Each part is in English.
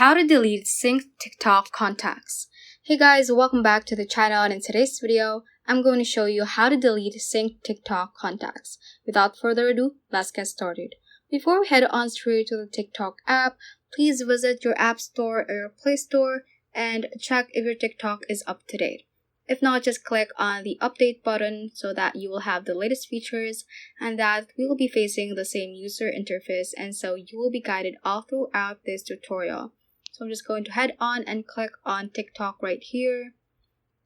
How to delete synced TikTok contacts. Hey guys, welcome back to the channel, and in today's video, I'm going to show you how to delete synced TikTok contacts. Without further ado, let's get started. Before we head on straight to the TikTok app, please visit your App Store or your Play Store and check if your TikTok is up to date. If not, just click on the update button so that you will have the latest features and that we will be facing the same user interface, and so you will be guided all throughout this tutorial. So I'm just going to head on and click on TikTok right here.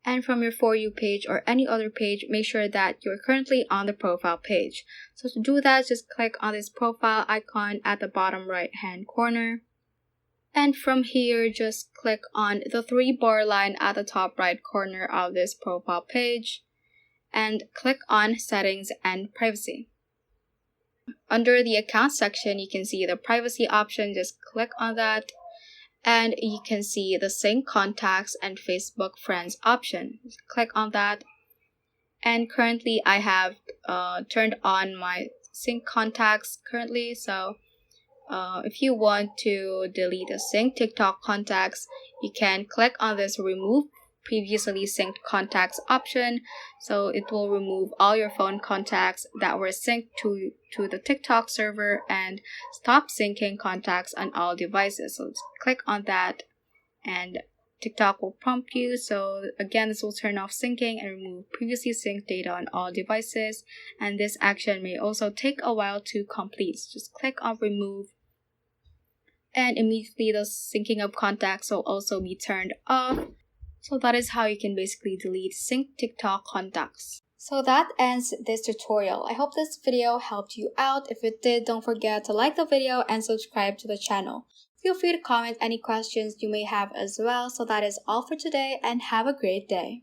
And from your For You page or any other page, make sure that you're currently on the profile page. So to do that, just click on this profile icon at the bottom right hand corner. And from here, just click on the 3-bar line at the top right corner of this profile page and click on Settings and Privacy. Under the Account section, you can see the privacy option. Just click on that and you can see the Sync Contacts and Facebook Friends option. Just click on that. And currently, I have turned on my Sync Contacts currently, so if you want to delete the synced TikTok contacts, you can click on this Remove Previously Synced Contacts option. So it will remove all your phone contacts that were synced to the TikTok server and stop syncing contacts on all devices. So click on that and TikTok will prompt you. So again, this will turn off syncing and remove previously synced data on all devices. And this action may also take a while to complete. So just click on Remove. And immediately the syncing of contacts will also be turned off. So that is how you can basically delete synced TikTok contacts. So that ends this tutorial. I hope this video helped you out. If it did, don't forget to like the video and subscribe to the channel. Feel free to comment any questions you may have as well. So that is all for today, and have a great day.